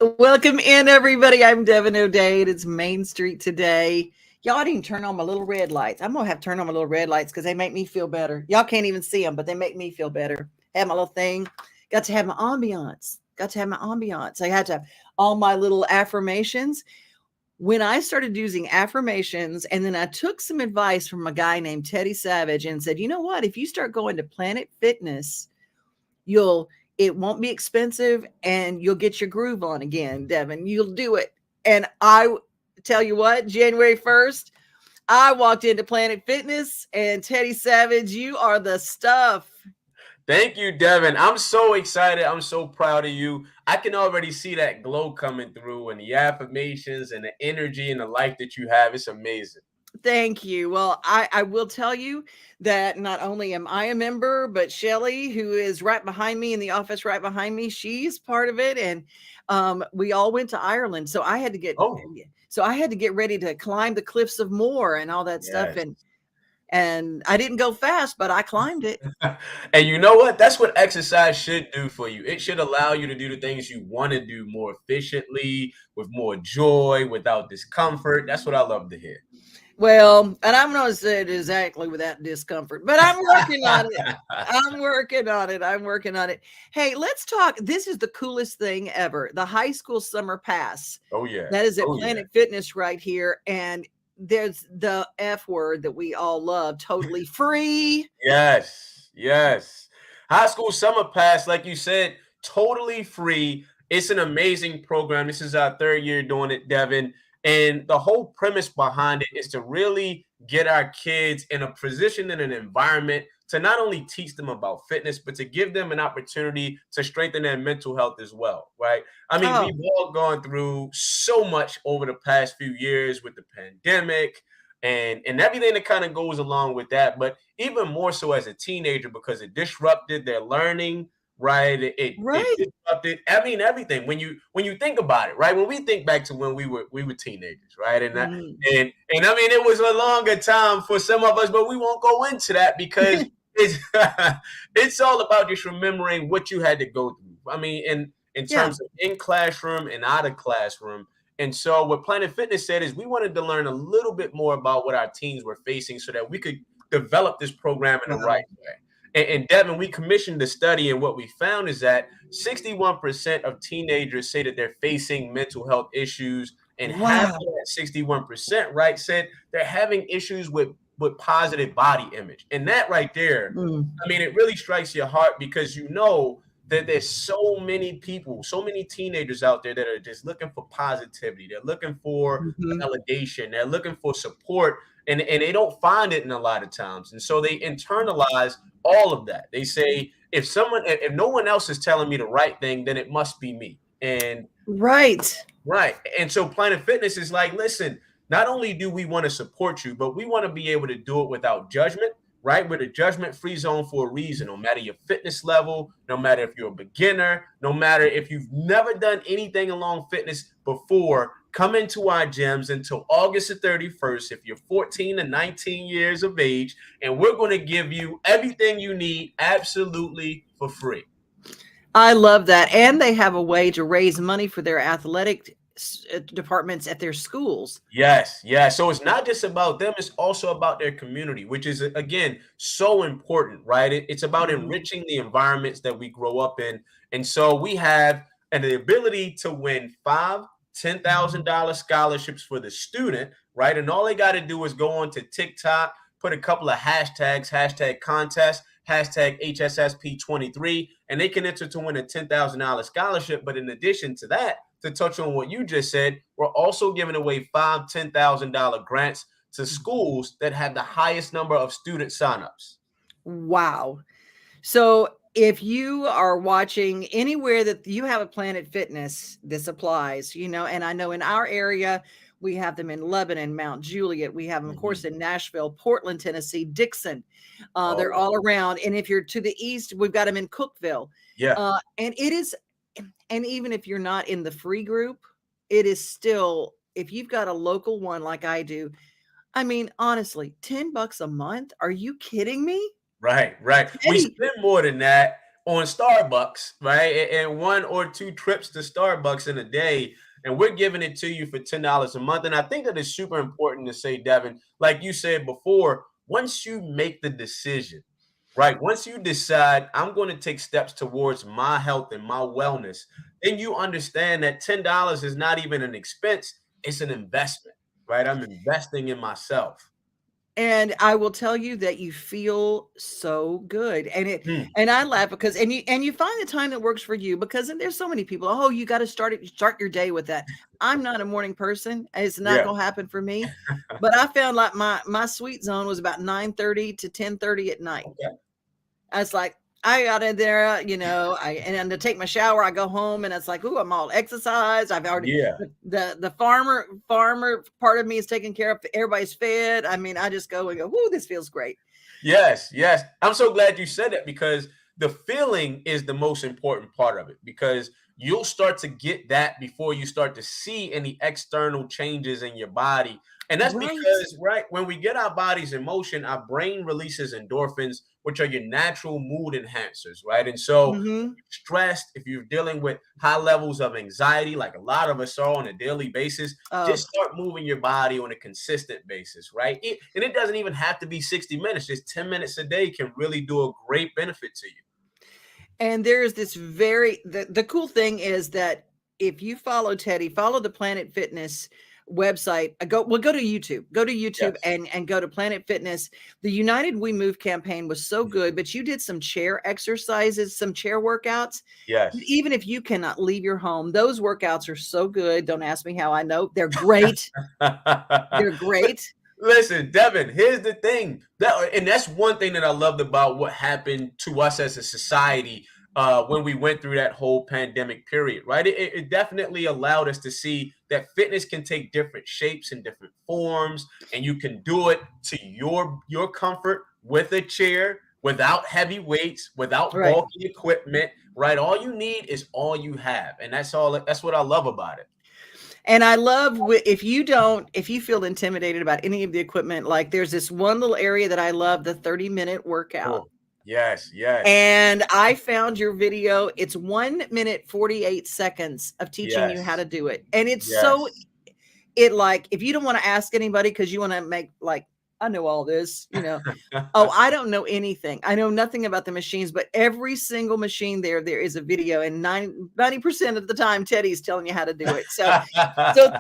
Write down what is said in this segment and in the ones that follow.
Welcome in, everybody. I'm Devin O'Dade. It's Main Street today. Y'all didn't turn on my little red lights. I'm gonna have to turn on my little red lights because they make me feel better. Y'all can't even see them, but they make me feel better. Have my little thing. Got to have my ambiance. Got to have my ambiance. I had to have all my little affirmations. When I started using affirmations, and then I took some advice from a guy named Teddy Savage and said, you know what? If you start going to Planet Fitness, you'll it won't be expensive and you'll get your groove on again, Devin. You'll do it. And I tell you what, January 1st, I walked into Planet Fitness and Teddy Savage, you are the stuff. Thank you, Devin. I'm so excited. I'm so proud of you. I can already see that glow coming through and the affirmations and the energy and the life that you have. It's amazing. Thank you. Well, I will tell you that not only am I a member, but Shelly, who is right behind me in the office, right behind me, she's part of it. And we all went to Ireland. Oh, So I had to get ready to climb the cliffs of Moher and all that stuff. yes. And I didn't go fast, but I climbed it. And you know what? That's what exercise should do for you. It should allow you to do the things you want to do more efficiently, with more joy, without discomfort. That's what I love to hear. Well, and I'm not saying it exactly without discomfort, but I'm working on it. I'm working on it. I'm working on it. Hey, let's talk. This is the coolest thing ever. The high school summer pass. Oh, yeah. That is at Oh, yeah. Planet Fitness right here. And there's the F word that we all love, totally free. Yes, yes. High School Summer Pass, like you said, totally free. It's an amazing program. This is our third year doing it, Devin. And the whole premise behind it is to really get our kids in a position in an environment to not only teach them about fitness, but to give them an opportunity to strengthen their mental health as well, right? I mean, Oh, we've all gone through so much over the past few years with the pandemic and everything that kind of goes along with that. But even more so as a teenager because it disrupted their learning, right? It right. disrupted. I mean, everything. When you think about it, right? When we think back to when we were teenagers, right? And that, Mm. and I mean, it was a longer time for some of us, but we won't go into that because it's it's all about just remembering what you had to go through. I mean, in Yeah. terms of in classroom and out of classroom. And so what Planet Fitness said is we wanted to learn a little bit more about what our teens were facing so that we could develop this program in the right Wow. way. And Devin, we commissioned the study, and what we found is that 61% of teenagers say that they're facing mental health issues, and half of Wow. that 61%, right, said they're having issues with positive body image. And that right there, Mm. I mean, it really strikes your heart because you know that there's so many people, so many teenagers out there that are just looking for positivity. They're looking for Mhm. validation. They're looking for support, and they don't find it in a lot of times. And so they internalize all of that. They say, if no one else is telling me the right thing, then it must be me. And Right. right. And so Planet Fitness is like, listen, not only do we want to support you, but we want to be able to do it without judgment, right? We're a judgment free zone for a reason, no matter your fitness level, no matter if you're a beginner, no matter if you've never done anything along fitness before, come into our gyms until August the 31st if you're 14 to 19 years of age, and we're going to give you everything you need absolutely for free. I love that. And they have a way to raise money for their athletic departments at their schools. Yes, yeah. So it's not just about them, it's also about their community, which is again so important, right? It's about Mhm. enriching the environments that we grow up in. And so we have the ability to win five, $10,000 scholarships for the student, right? And all they got to do is go on to TikTok, put a couple of hashtags, hashtag contest, hashtag HSSP23, and they can enter to win a $10,000 scholarship. But in addition to that, to touch on what you just said, we're also giving away five $10,000 grants to schools that have the highest number of student signups. Wow. So if you are watching anywhere that you have a Planet Fitness, this applies, and I know in our area, we have them in Lebanon, Mount Juliet. We have them, of course, Mhm. in Nashville, Portland, Tennessee, Dixon. They're Oh, all around. And if you're to the east, we've got them in Cookville. yeah, And it is, and even if you're not in the free group, it is still, if you've got a local one like I do, I mean, honestly, $10 a month? Are you kidding me? right, right. We Eddie, spend more than that, on Starbucks, right? And 1 or 2 trips to Starbucks in a day. And we're giving it to you for $10 a month. And I think that it's super important to say, Devin, like you said before, once you make the decision, right? Once you decide I'm going to take steps towards my health and my wellness, then you understand that $10 is not even an expense, it's an investment, right? I'm investing in myself. And I will tell you that you feel so good. Hmm. And I laugh because you find the time that works for you, because there's so many people, oh, you got to start your day with that. I'm not a morning person. It's not Yeah. gonna happen for me. But I found like my sweet zone was about 9:30 to 10:30 at night. Okay. I was like, I got in there, and to take my shower, I go home and it's like, ooh, I'm all exercised. I've already Yeah. the farmer part of me is taken care of. Everybody's fed. I mean, I just go and go, ooh, this feels great. Yes, yes. I'm so glad you said that, because the feeling is the most important part of it, because you'll start to get that before you start to see any external changes in your body. And that's Right. because, right, when we get our bodies in motion, our brain releases endorphins, which are your natural mood enhancers, right? And so Mm-hmm. stressed, if you're dealing with high levels of anxiety, like a lot of us are on a daily basis, Oh, just start moving your body on a consistent basis, right? And it doesn't even have to be 60 minutes, just 10 minutes a day can really do a great benefit to you. and there's this the cool thing is that if you follow Teddy, follow the Planet Fitness website, go to YouTube. Go to YouTube Yes. and go to Planet Fitness. The United We Move campaign was so good, but you did some chair exercises, some chair workouts. Yes. Even if you cannot leave your home, those workouts are so good. Don't ask me how I know. They're great. They're great. Listen, Devin, here's the thing. And that's one thing that I loved about what happened to us as a society when we went through that whole pandemic period, right? It definitely allowed us to see that fitness can take different shapes and different forms, and you can do it to your comfort with a chair, without heavy weights, without Right. bulky equipment, right? All you need is all you have, and that's all. That's what I love about it. And I love if you feel intimidated about any of the equipment, like there's this one little area that I love, the 30-minute workout. Oh, yes, yes, And I found your video. It's 1 minute, 48 seconds of teaching you how yes, to do it. And it's so, yes. like, if you don't want to ask anybody because you want to make like, I know all this, oh, I don't know anything. I know nothing about the machines, but every single machine there is a video, and 90% of the time, Teddy's telling you how to do it. So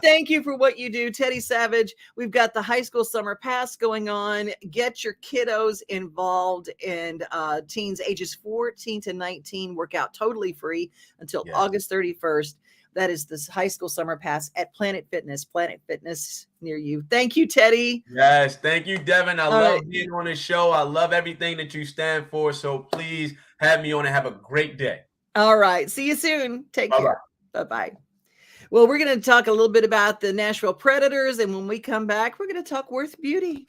thank you for what you do, Teddy Savage. We've got the high school summer pass going on. Get your kiddos involved, and teens ages 14 to 19 work out totally free until Yes. August 31st. That is this high school summer pass at Planet Fitness near you. Thank you, Teddy. Yes, thank you, Devin. I All love right. being on this show. I love everything that you stand for. So please have me on and have a great day. All right. See you soon. Take Bye-bye. care. Bye-bye. Well, we're going to talk a little bit about the Nashville Predators. And when we come back, we're going to talk Worth Beauty.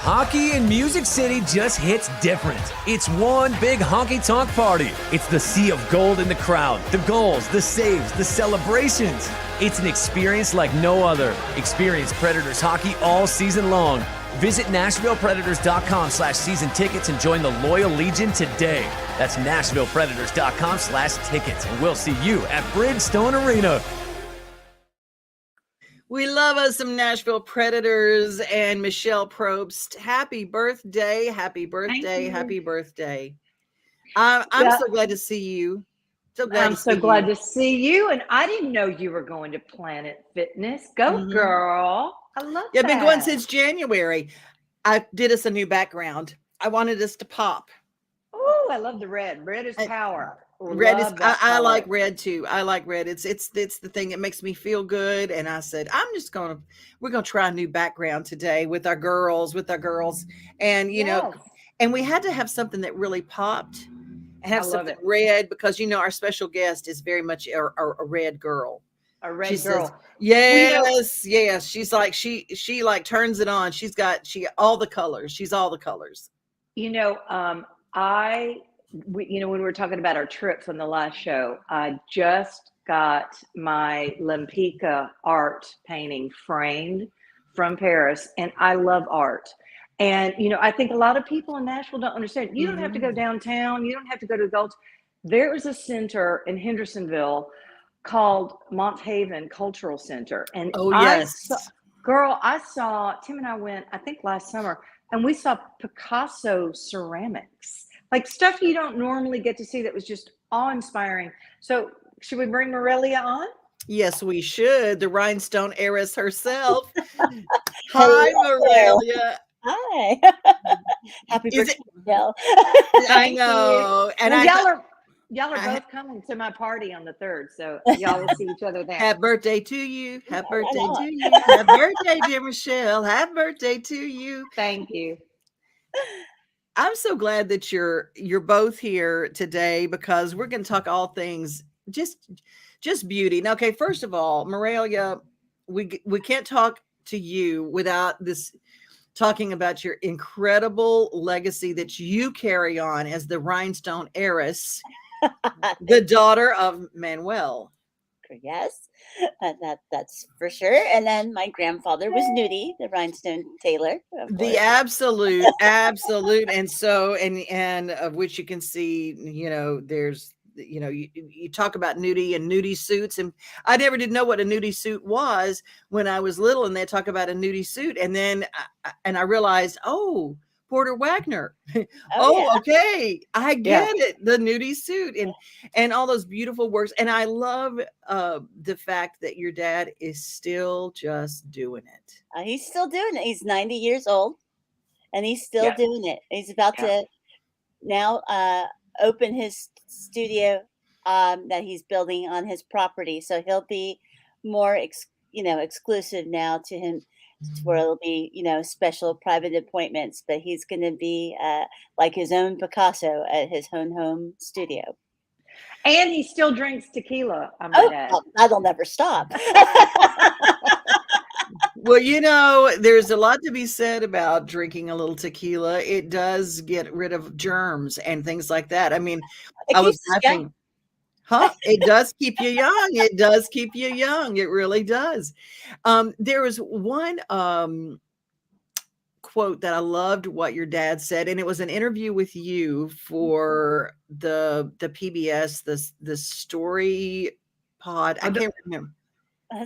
Hockey in Music City just hits different. It's one big honky-tonk party. It's the sea of gold in the crowd, the goals, the saves, the celebrations. It's an experience like no other. Experience Predators hockey all season long. Visit NashvillePredators.com/season tickets and join the Loyal Legion today. That's NashvillePredators.com/tickets, and we'll see you at Bridgestone Arena. We love us some Nashville Predators and Michele Probst. Happy birthday. Happy birthday. Happy birthday. I'm so glad to see you. I'm so glad to see you. And I didn't know you were going to Planet Fitness. Go, girl. I love that. I've been going since January. I did us a new background. I wanted us to pop. Oh, I love the red. Red is power. Red is I like red too. I like red. It's the thing that makes me feel good. And I said, we're gonna try a new background today with our girls. And and we had to have something that really popped and have something red, because our special guest is very much a red girl. A red girl. Yes, yes. She's like she like turns it on. She's all the colors. She's all the colors. When we were talking about our trips on the last show, I just got my Lempicka art painting framed from Paris, and I love art. And, I think a lot of people in Nashville don't understand. You don't have to go Mm-hmm. downtown. You don't have to go to the Gulch. There is a center in Hendersonville called Mont Haven Cultural Center. And Oh, yes. I saw, Tim and I went, I think last summer, and we saw Picasso ceramics, like stuff you don't normally get to see that was just awe-inspiring. So should we bring Morelia on? Yes, we should. The rhinestone heiress herself. Hi, Hello. Morelia. Hi. Happy Is birthday, it? Michele. I Thank you. know. And Well, y'all are I- both coming to my party on the 3rd, so y'all will see each other there. happy birthday to you. Happy birthday know. to you. Happy birthday, dear Michele. Happy birthday to you. Thank you. I'm so glad that you're both here today because we're going to talk all things just beauty. Now, okay, first of all, Morelia, we can't talk to you without this talking about your incredible legacy that you carry on as the rhinestone heiress, the daughter of Manuel. Yes, that's for sure. And then my grandfather was Nudie, the rhinestone tailor. The absolute, and so and of which you can see, there's, you talk about nudie and nudie suits, and I never did know what a nudie suit was when I was little, and they talk about a nudie suit, and then I realized, oh, Porter Wagner. Yeah. Okay, I get it. The nudie suit and all those beautiful works, and I love the fact that your dad is still just doing it. He's still doing it. He's 90 years old, and he's still doing it. He's about to now open his studio that he's building on his property. So he'll be more, exclusive now to him, where it'll be, special private appointments. But he's going to be like his own Picasso at his own home studio. And he still drinks tequila. I might add. That'll never stop. Well, there's a lot to be said about drinking a little tequila. It does get rid of germs and things like that. I mean, I was laughing. It does keep you young. It does keep you young. It really does. There was one quote that I loved what your dad said, and it was an interview with you for the PBS, the story pod. I can't remember.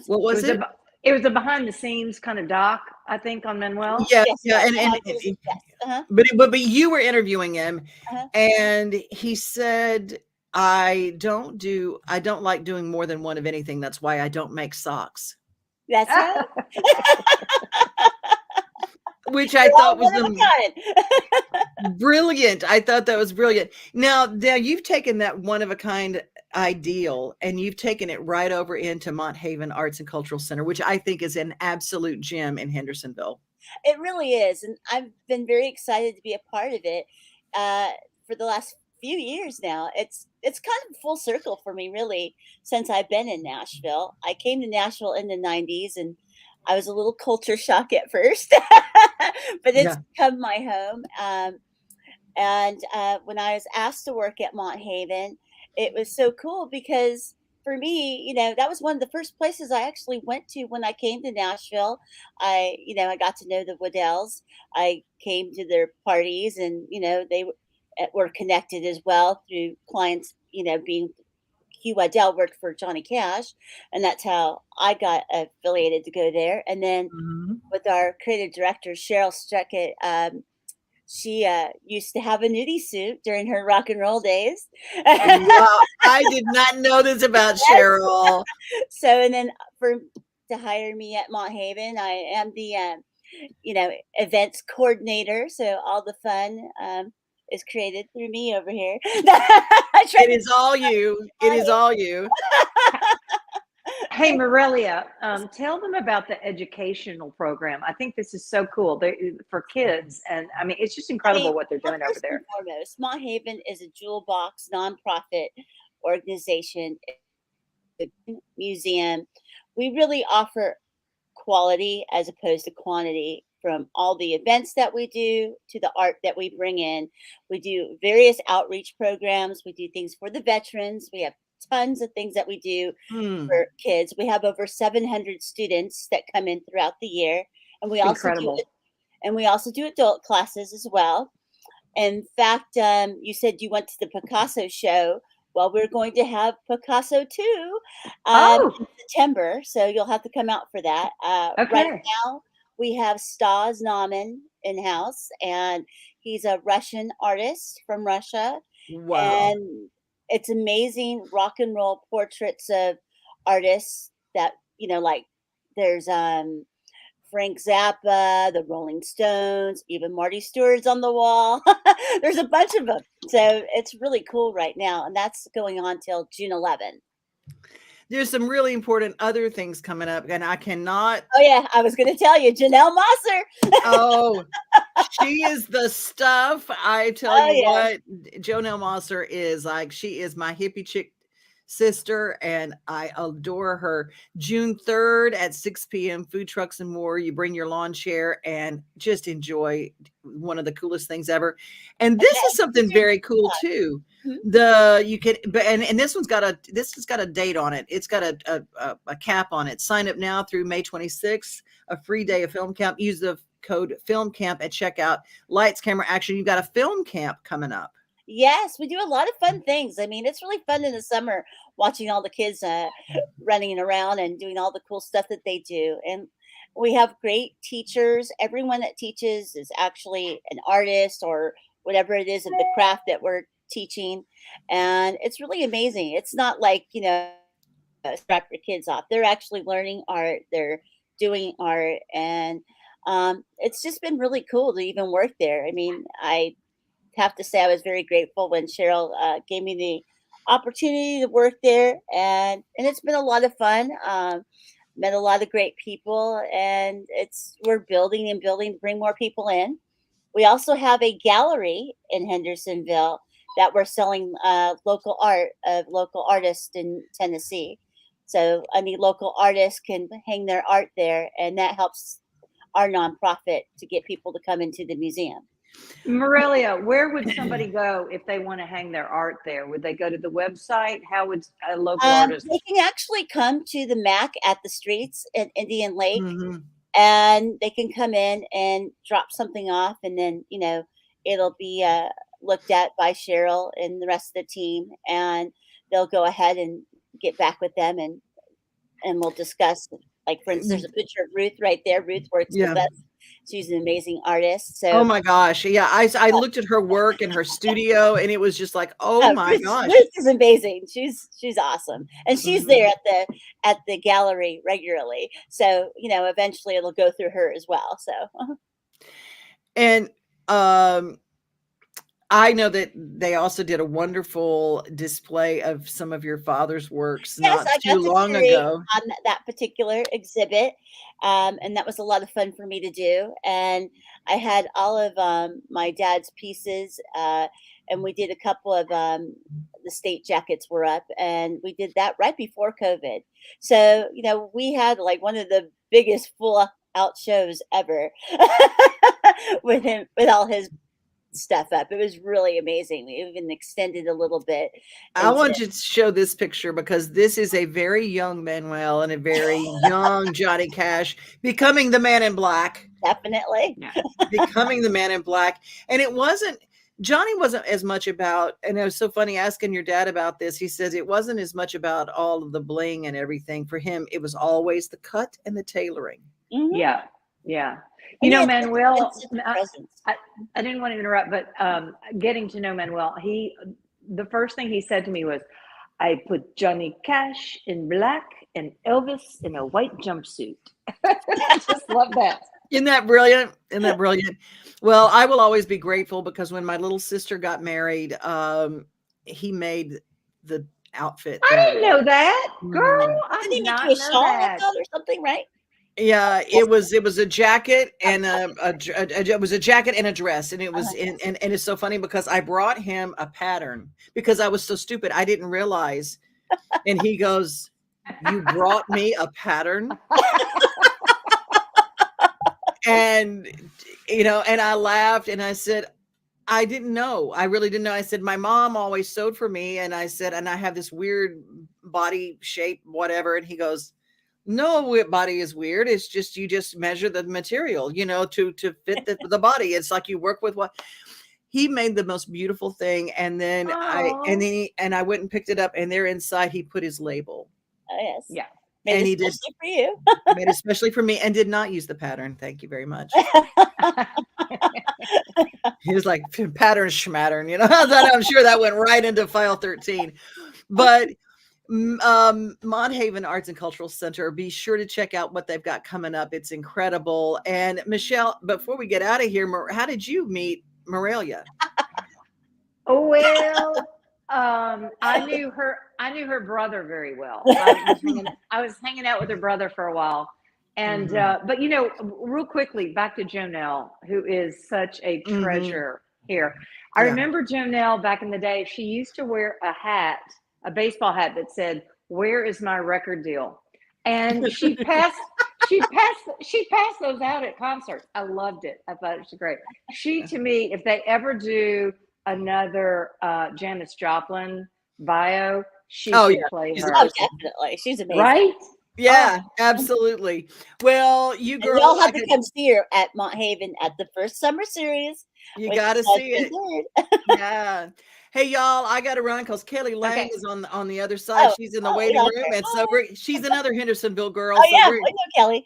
What was it? It was a behind the scenes kind of doc, I think, on Manuel. Yeah, Yes. But you were interviewing him, and he said, I don't like doing more than one of anything. That's why I don't make socks. That's right. Which I thought was brilliant. I thought that was brilliant. Now you've taken that one of a kind ideal and you've taken it right over into Mont Haven Arts and Cultural Center, which I think is an absolute gem in Hendersonville. It really is. And I've been very excited to be a part of it for the last few years now. It's kind of full circle for me, really, since I've been in Nashville. I came to Nashville in the 90s, and I was a little culture shock at first, but it's become my home. And when I was asked to work at Mont Haven, it was so cool because for me, that was one of the first places I actually went to when I came to Nashville. I got to know the Waddells. I came to their parties, and, they were connected as well through clients, being Hugh Waddell worked for Johnny Cash, and that's how I got affiliated to go there. And then with our creative director, Cheryl Struckett, she used to have a nudie suit during her rock and roll days. Wow, I did not know this about Cheryl. So, and then to hire me at Mont Haven, I am the, events coordinator. So all the fun is created through me over here. It is all you. It is all you. Hey, Morelia, tell them about the educational program. I think this is so cool for kids. And I mean, it's just incredible what they're doing over there. Foremost, Mont Haven is a jewel box nonprofit organization, museum. We really offer quality as opposed to quantity, from all the events that we do to the art that we bring in. We do various outreach programs. We do things for the veterans. We have tons of things that we do for kids. We have over 700 students that come in throughout the year. And we also do And we also do adult classes as well. In fact, you said you went to the Picasso show. Well, we're going to have Picasso too Oh, in September, so you'll have to come out for that. Right okay. now, we have Stas Nauman in house, and he's a Russian artist from Russia, Wow. and it's amazing rock and roll portraits of artists that like there's Frank Zappa, the Rolling Stones, even Marty Stewart's on the wall. There's a bunch of them. So it's really cool right now. And that's going on till June 11th. There's some really important other things coming up, and I cannot. Oh, yeah. I was going to tell you, Janelle Mosser. Oh, she is the stuff. I tell Oh, you yeah. what, Jonelle Mosser is like, she is my hippie chick sister, and I adore her. June 3rd at 6 p.m. Food trucks and more. You bring your lawn chair and just enjoy one of the coolest things ever. And this is something very cool too. You can, and this has got a date on it. It's got a cap on it. Sign up now through May 26th. A free day of film camp. Use the code film camp at checkout. Lights, camera, action. You've got a film camp coming up. Yes, we do a lot of fun things. I mean, it's really fun in the summer watching all the kids running around and doing all the cool stuff that they do. And we have great teachers. Everyone that teaches is actually an artist or whatever it is of the craft that we're teaching. And it's really amazing. It's not like, strap your kids off. They're actually learning art. They're doing art. And it's just been really cool to even work there. I mean, I have to say I was very grateful when Cheryl gave me the opportunity to work there, and it's been a lot of fun. Met a lot of great people, and we're building and building to bring more people in. We also have a gallery in Hendersonville that we're selling local art of local artists in Tennessee. So any local artist can hang their art there, and that helps our nonprofit to get people to come into the museum. Morelia, where would somebody go if they want to hang their art there? Would they go to the website? How would a local artist? They can actually come to the MAC at the streets in Indian Lake, Mm-hmm. and they can come in and drop something off, and then it'll be looked at by Cheryl and the rest of the team, and they'll go ahead and get back with them, and we'll discuss. Like, for instance, there's a picture of Ruth right there. Ruth works with us. She's an amazing artist. So, oh my gosh, yeah, I looked at her work in her studio, and it was just like, oh my gosh, Ruth is amazing. She's awesome, and she's there at the gallery regularly. So eventually it'll go through her as well. So, and I know that they also did a wonderful display of some of your father's works not too long ago. On that particular exhibit, and that was a lot of fun for me to do. And I had all of my dad's pieces, and we did a couple of the state jackets were up, and we did that right before COVID. So we had like one of the biggest full out shows ever with him, with all his stuff up. It was really amazing. We even extended a little bit. I want you to show this picture, because this is a very young Manuel and a very young Johnny Cash becoming the Man in Black. Definitely. Becoming the Man in Black. And Johnny wasn't as much about, and it was so funny asking your dad about this. He says it wasn't as much about all of the bling and everything. For him, it was always the cut and the tailoring. Mm-hmm. Yeah. Manuel, I didn't want to interrupt, but getting to know Manuel, the first thing he said to me was, I put Johnny Cash in black and Elvis in a white jumpsuit. I just love that. Isn't that brilliant? Well, I will always be grateful, because when my little sister got married, he made the outfit. I didn't know that, girl. I did he not make you a know shawl that. or something, right? Yeah, it was a jacket and it was a jacket and a dress, and it was and it's so funny because I brought him a pattern because I was so stupid. I didn't realize. And he goes, "You brought me a pattern?" And and I laughed and I said, I didn't know. I really didn't know. I said, my mom always sewed for me, and I said, and I have this weird body shape, whatever. And he goes, No body is weird. It's just you just measure the material, to fit the body. It's like you work with what he made the most beautiful thing, and then I went and picked it up, and there inside he put his label. Oh yes, Yeah. And he did for you. Made especially for me, and did not use the pattern. Thank you very much. He was like pattern schmattern, I'm sure that went right into file 13. But Mont Haven Arts and Cultural Center, be sure to check out what they've got coming up. It's incredible. And Michele, before we get out of here, how did you meet Morelia? Oh, well, I knew her brother very well. I was hanging out with her brother for a while. And but real quickly, back to Jonelle, who is such a treasure here. I remember Jonelle back in the day. She used to wear a baseball hat that said, "Where is my record deal?" And she passed those out at concerts. I loved it. I thought it was great. She, to me, if they ever do another Janis Joplin bio, she should play her. Oh, definitely. She's amazing. Right? Yeah, absolutely. Well, you girls, y'all have to come see her at Mont Haven at the first summer series. You got to see it. Yeah. Hey, y'all, I got to run because Kelly Lang is on the other side. She's in the waiting room. And so she's another Hendersonville girl. Oh, yeah, I know Kelly.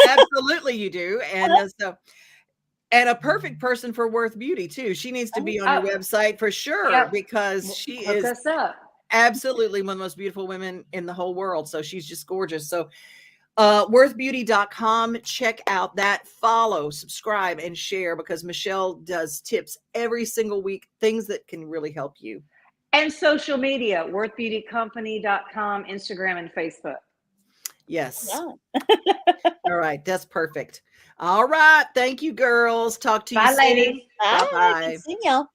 Absolutely, you do. And and a perfect person for Worth Beauty, too. She needs to be on your website for sure because she is absolutely one of the most beautiful women in the whole world. So she's just gorgeous. So worthbeauty.com. Check out that, follow, subscribe, and share because Michele does tips every single week, things that can really help you. And social media, worthbeautycompany.com, Instagram, and Facebook. Yes. Yeah. All right. That's perfect. All right. Thank you, girls. Talk to you soon. Bye, ladies. Bye. See y'all.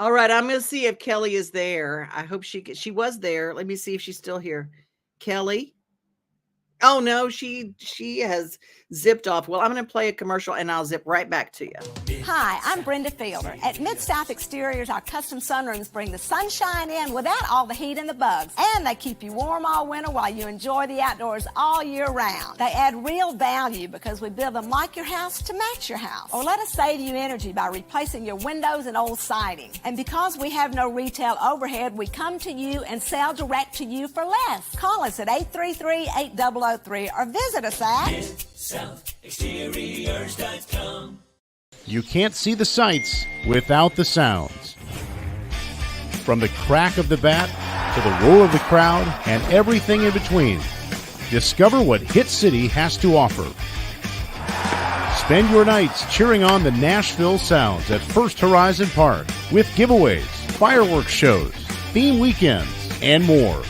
All right, I'm going to see if Kelly is there. I hope she was there. Let me see if she's still here. Kelly? Oh, no, she has zipped off. Well, I'm going to play a commercial, and I'll zip right back to you. Hi, I'm Brenda Fielder. At Mid-South Exteriors, our custom sunrooms bring the sunshine in without all the heat and the bugs. And they keep you warm all winter while you enjoy the outdoors all year round. They add real value because we build them like your house to match your house. Or let us save you energy by replacing your windows and old siding. And because we have no retail overhead, we come to you and sell direct to you for less. Call us at 833-8003 or visit us at MidSouthExteriors.com. You can't see the sights without the sounds. From the crack of the bat to the roar of the crowd and everything in between, discover what Hit City has to offer. Spend your nights cheering on the Nashville Sounds at First Horizon Park with giveaways, fireworks shows, theme weekends, and more.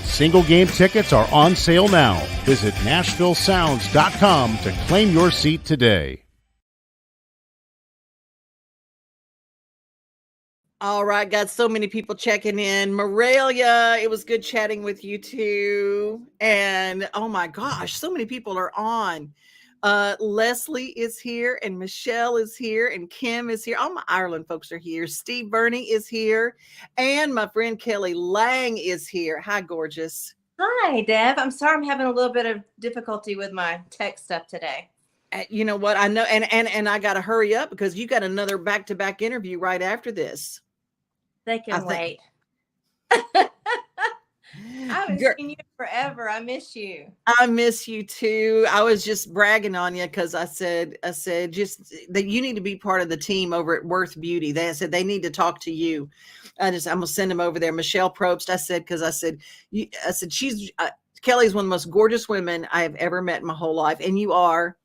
Single game tickets are on sale now. Visit NashvilleSounds.com to claim your seat today. All right, got so many people checking in. Morelia, it was good chatting with you too. And oh my gosh, so many people are on. Leslie is here, and Michele is here, and Kim is here. All my Ireland folks are here. Steve Burney is here, and my friend Kelly Lang is here. Hi, gorgeous. Hi, Deb. I'm sorry I'm having a little bit of difficulty with my tech stuff today. You know what? I know, and I got to hurry up because you got another back-to-back interview right after this. They can wait. I haven't seen you forever. I miss you. I miss you too. I was just bragging on you because I said just that you need to be part of the team over at Worth Beauty. They said they need to talk to you. I'm gonna send them over there. Michele Probst. I said she's Kelly's one of the most gorgeous women I have ever met in my whole life, and you are.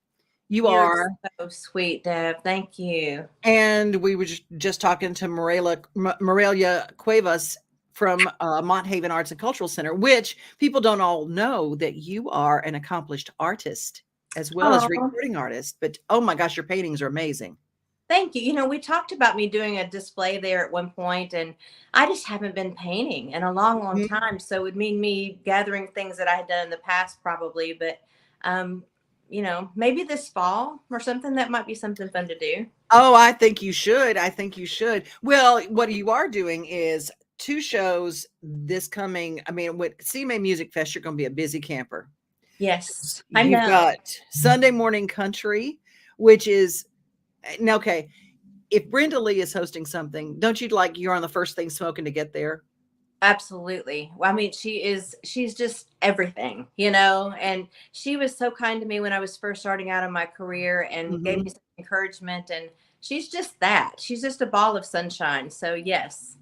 You're so sweet, Deb. Thank you. And we were just talking to Morelia Cuevas from Mont Haven Arts and Cultural Center, which people don't all know that you are an accomplished artist as well as Oh, recording artist. But oh my gosh, your paintings are amazing. thank you. You know, we talked about me doing a display there at one point, and I just haven't been painting in a long, long Mhm. time. So it would mean me gathering things that I had done in the past, probably. But, um, you know, maybe this fall or something, that might be something fun to do. Oh, I think you should. I think you should. Well, what you are doing is 2 shows this coming. I mean, with CMA Music Fest, you're going to be a busy camper. Yes, I You've know. got Sunday Morning Country, which is now okay. If Brenda Lee is hosting something, don't you like you're on the first thing smoking to get there? Absolutely. Well, I mean, she's just everything, you know, and she was so kind to me when I was first starting out in my career and gave me Mhm. some encouragement. And she's just that. She's just a ball of sunshine. So, yes.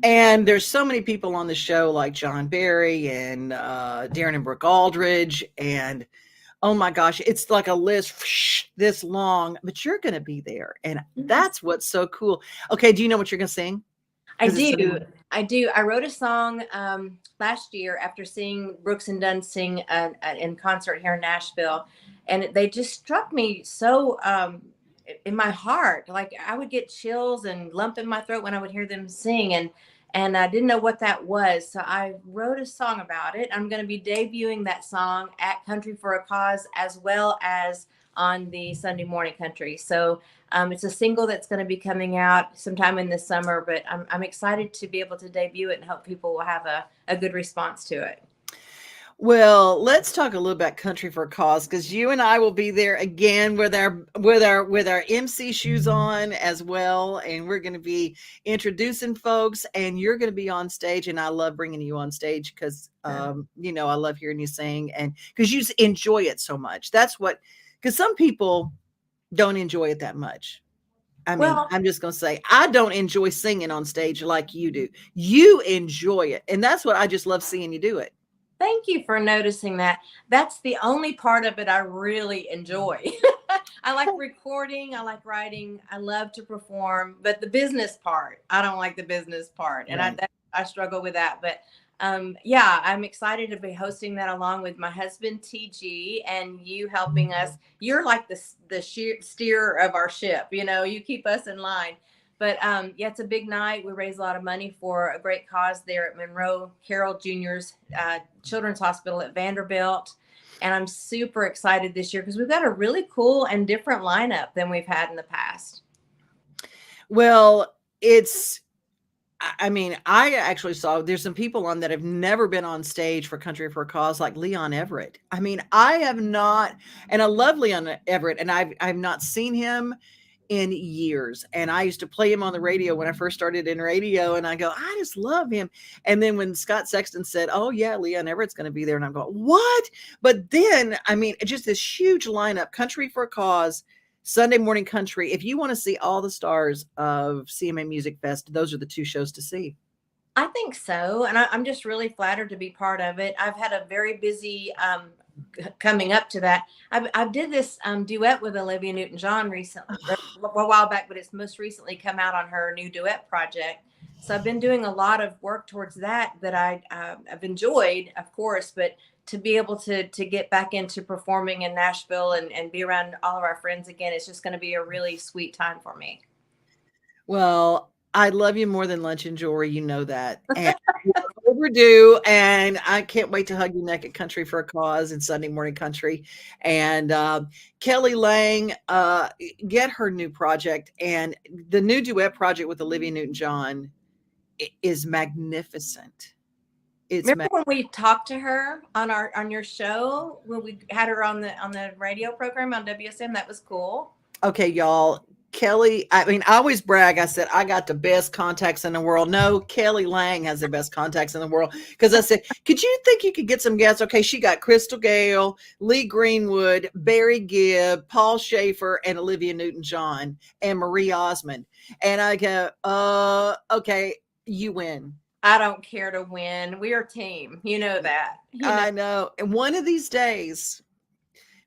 And there's so many people on the show like John Barry and Darren and Brooke Aldridge. And oh my gosh, it's like a list this long, but you're going to be there. And that's what's so cool. Okay, do you know what you're going to sing? I 'Cause it's Sunday do. morning. I do. I wrote a song last year after seeing Brooks and Dunn sing in concert here in Nashville, and they just struck me so in my heart. Like I would get chills and lump in my throat when I would hear them sing, and I didn't know what that was. So I wrote a song about it. I'm going to be debuting that song at Country for a Cause as well as on the Sunday Morning Country. So it's a single that's going to be coming out sometime in the summer, but I'm excited to be able to debut it and hope people will have a good response to it. Well, let's talk a little about Country for a Cause because you and I will be there again with our MC shoes on as well, and we're going to be introducing folks, and you're going to be on stage, and I love bringing you on stage because you know I love hearing you sing, and because you enjoy it so much. That's what because some people don't enjoy it that much. I mean, Well, I'm just going to say, I don't enjoy singing on stage like you do. You enjoy it. And that's what I just love seeing you do it. thank you for noticing that. That's the only part of it I really enjoy. I like recording, I like writing, I love to perform, but the business part, I don't like the business part. And Right. I struggle with that. But yeah, I'm excited to be hosting that along with my husband TG and you helping us. You're like the steer of our ship, you know, you keep us in line. But yeah, it's a big night. We raise a lot of money for a great cause there at Monroe Carroll Jr.'s Children's Hospital at Vanderbilt. And I'm super excited this year because we've got a really cool and different lineup than we've had in the past. Well, I mean, I actually saw there's some people on that have never been on stage for Country for a Cause, like Leon Everett. I mean, I have not, and I love Leon Everett, and I've not seen him in years. And I used to play him on the radio when I first started in radio, and I go, I just love him. And then when Scott Sexton said, oh yeah, Leon Everett's going to be there, and I'm going, what? But then, I mean, just this huge lineup, Country for a Cause, Sunday Morning Country. If you want to see all the stars of CMA Music Fest, those are the 2 shows to see. I think so. And I'm just really flattered to be part of it. I've had a very busy coming up to that. I did this duet with Olivia Newton-John recently, a while back, but it's most recently come out on her new duet project. So I've been doing a lot of work towards that I've enjoyed, of course, but to be able to get back into performing in Nashville and be around all of our friends again, it's just going to be a really sweet time for me. Well, I love you more than lunch and jewelry. You know that. And you're overdue. And I can't wait to hug your neck at Country for a Cause and Sunday Morning Country. And Kelly Lang, get her new project. And the new duet project with Olivia Newton-John is magnificent. It's Remember when we talked to her on your show when we had her on the radio program on WSM? That was cool. okay, y'all. Kelly, I mean, I always brag. I said, I got the best contacts in the world. No, Kelly Lang has the best contacts in the world. Because I said, could you think you could get some guests? Okay, she got Crystal Gale, Lee Greenwood, Barry Gibb, Paul Schaefer, and Olivia Newton-John, and Marie Osmond. And I go, okay, you win. I don't care to win. We are a team. You know that. I know. And one of these days,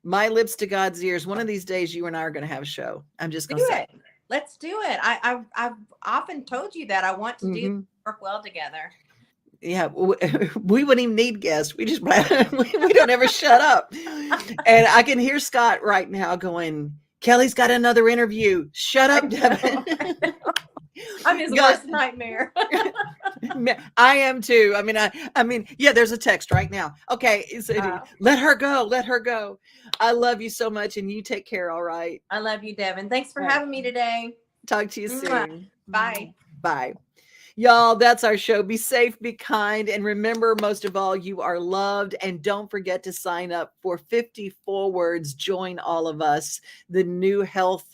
my lips to God's ears, one of these days you and I are going to have a show. I'm just going to say it. Let's do it. I've often told you that I want to do work well together. Yeah, we wouldn't even need guests. We just we don't ever shut up. And I can hear Scott right now going, Kelly's got another interview. Shut up, Devin. I'm his worst nightmare. I am too. I mean, yeah, there's a text right now. Okay, let her go. Let her go. I love you so much, and you take care. All right. I love you, Devin. Thanks for having me today. Talk to you soon. Bye. Bye. Y'all, that's our show. Be safe, be kind, and remember, most of all, you are loved. And don't forget to sign up for 50 Forwards. Join all of us. The new health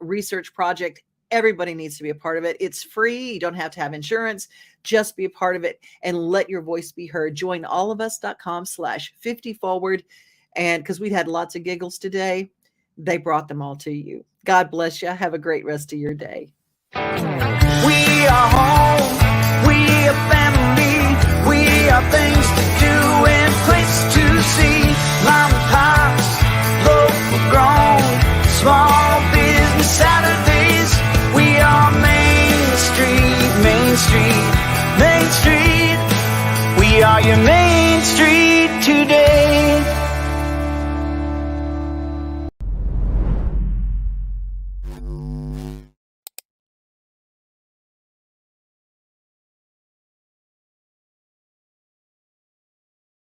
research project. Everybody needs to be a part of it. It's free. You don't have to have insurance. Just be a part of it and let your voice be heard. Join allofus.com/50forward. And because we had lots of giggles today, they brought them all to you. God bless you. Have a great rest of your day. We are home, we are family, we are things to do and places to see. Mom and pops, local grown, small business Saturdays. We are Main Street, Main Street, Main Street.